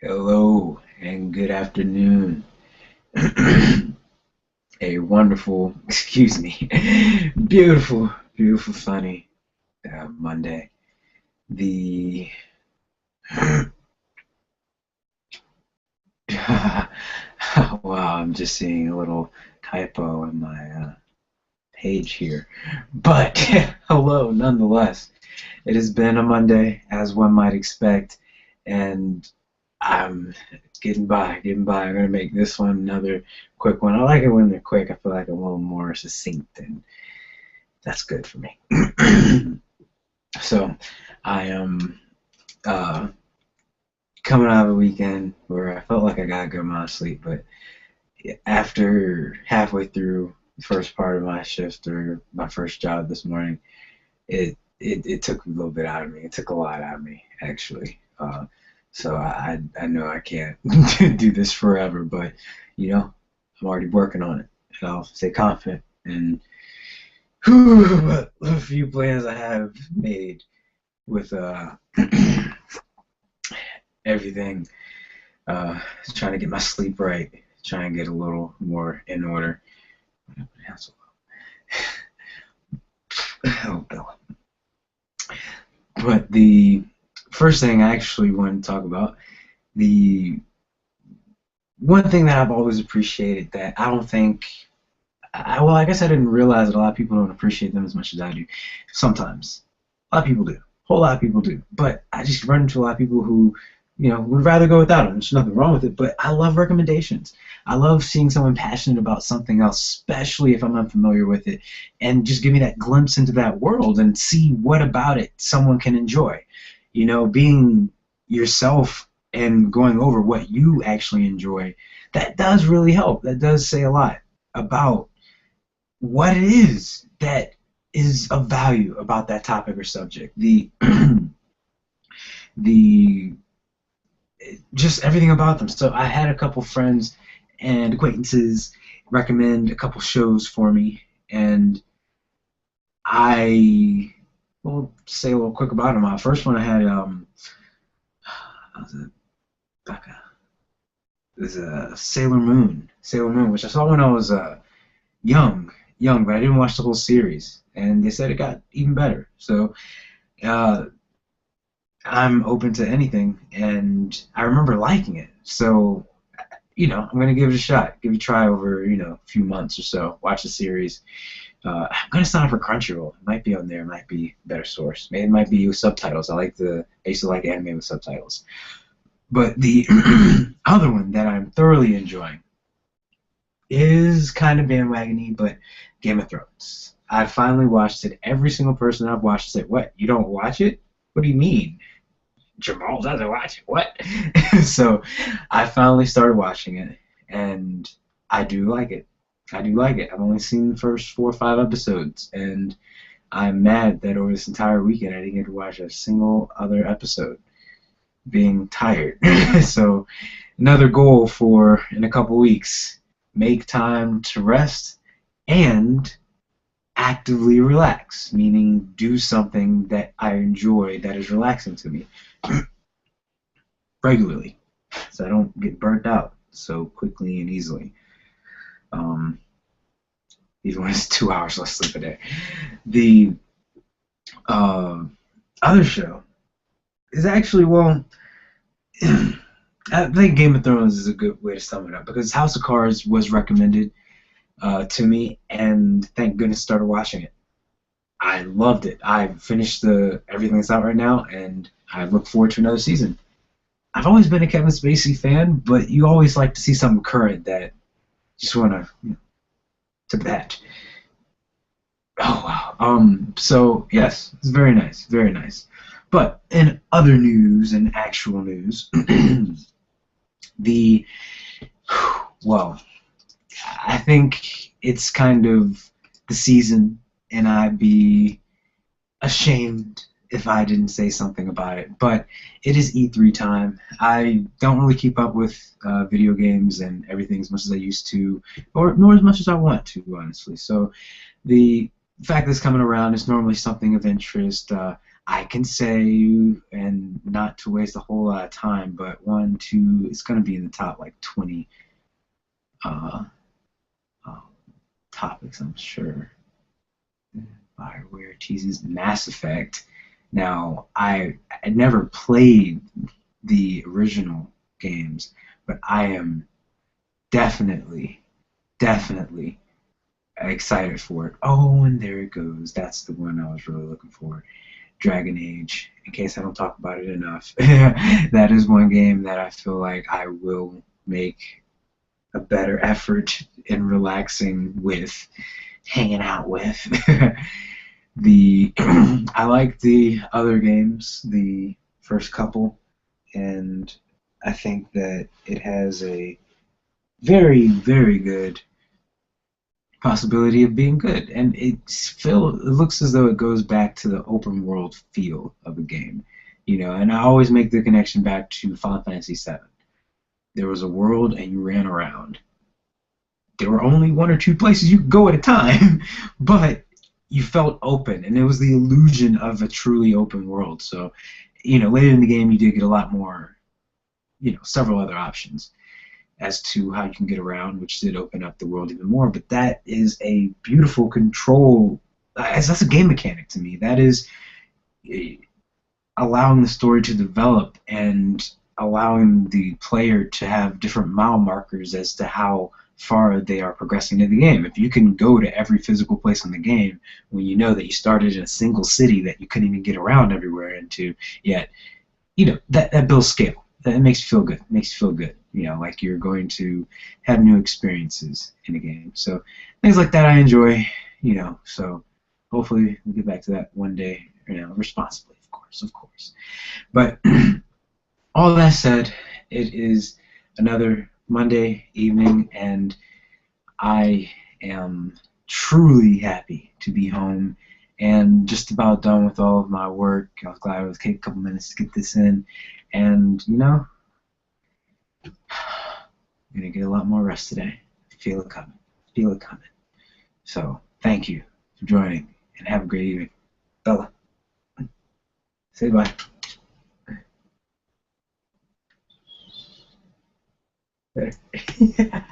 Hello and good afternoon. A wonderful, excuse me, beautiful, beautiful, sunny Monday. The wow, I'm just seeing a little typo in my page here, but hello, nonetheless. It has been a Monday, as one might expect, and I'm getting by, getting by. I'm gonna make this one another quick one. I like it when they're quick. I feel like I'm a little more succinct, and that's good for me. So, I am uh, coming out of a weekend where I felt like I got a good amount of sleep, but after halfway through the first part of my shift or my first job this morning, it took a little bit out of me. It took a lot out of me, actually. So I know I can't do this forever, but I'm already working on it, and I'll stay confident. And a few plans I have made with everything, trying to get my sleep right, trying to get a little more in order. Oh, Bill. But the first thing I actually want to talk about, the one thing that I've always appreciated that I don't think, well, I guess I didn't realize that a lot of people don't appreciate them as much as I do. Sometimes. A lot of people do. A whole lot of people do. But I just run into a lot of people who, would rather go without them. There's nothing wrong with it, but I love recommendations. I love seeing someone passionate about something else, especially if I'm unfamiliar with it, and just give me that glimpse into that world and see what about it someone can enjoy. Being yourself and going over what you actually enjoy, that does really help. That does say a lot about what it is that is of value about that topic or subject. The just everything about them. So I had a couple friends and acquaintances recommend a couple shows for me, and I will say a little quick about them. First one I had was it Becca? It was Sailor Moon, which I saw when I was young, but I didn't watch the whole series, and they said it got even better. So uh, I'm open to anything, and I remember liking it. So I'm gonna give it a shot, give it a try over a few months or so. Watch the series. I'm gonna sign up for Crunchyroll. It might be on there. It might be a better source. Maybe it might be with subtitles. I used to like anime with subtitles. But the other one that I'm thoroughly enjoying is kind of bandwagony, but Game of Thrones. I finally watched it. Every single person I've watched said, "What? You don't watch it? What do you mean? Jamal doesn't watch it? What?" So I finally started watching it, and I do like it. I do like it. I've only seen the first 4 or 5 episodes, and I'm mad that over this entire weekend I didn't get to watch a single other episode, being tired. So another goal for in a couple weeks: make time to rest and actively relax, meaning do something that I enjoy that is relaxing to me regularly, so I don't get burnt out so quickly and easily. Um, Even when it's 2 hours less sleep a day. The uh, other show is actually, well, I think Game of Thrones is a good way to sum it up because House of Cards was recommended to me, and thank goodness started watching it. I loved it. I've finished the everything that's out right now, and I look forward to another season. I've always been a Kevin Spacey fan, but you always like to see something current that just want to bat. Oh wow. So yes, it's very nice, very nice. But in other news and actual news, the well, I think it's kind of the season, and I'd be ashamed if I didn't say something about it. But it is E3 time. I don't really keep up with video games and everything as much as I used to, or nor as much as I want to, honestly. So the fact that it's coming around is normally something of interest. I can say, and not to waste a whole lot of time, but one, two, it's gonna be in the top like 20 uh, uh, topics, I'm sure. Bioware teases Mass Effect. Now, I never played the original games, but I am definitely, definitely excited for it. Oh, and there it goes. That's the one I was really looking for. Dragon Age. In case I don't talk about it enough, that is one game that I feel like I will make a better effort in relaxing with, hanging out with. The I like the other games, the first couple, and I think that it has a very, very good possibility of being good. And it looks as though it goes back to the open world feel of the game, you know. And I always make the connection back to Final Fantasy VII. There was a world, and you ran around. There were only one or two places you could go at a time, but you felt open, and it was the illusion of a truly open world. So, you know, later in the game, you did get a lot more, you know, several other options as to how you can get around, which did open up the world even more. But that is a beautiful control. That's a game mechanic to me. That is allowing the story to develop and allowing the player to have different mile markers as to how far they are progressing in the game. If you can go to every physical place in the game when you know that you started in a single city that you couldn't even get around everywhere into yet, you know, that builds scale. That makes you feel good. It makes you feel good. You know, like you're going to have new experiences in a game. So things like that I enjoy, you know, so hopefully we'll get back to that one day, you know, responsibly, of course. But all that said, it is another Monday evening, and I am truly happy to be home and just about done with all of my work. I was glad I was taking a couple minutes to get this in, and you know, I'm gonna get a lot more rest today. Feel it coming. Feel it coming. So thank you for joining, and have a great evening. Bella, say bye. There.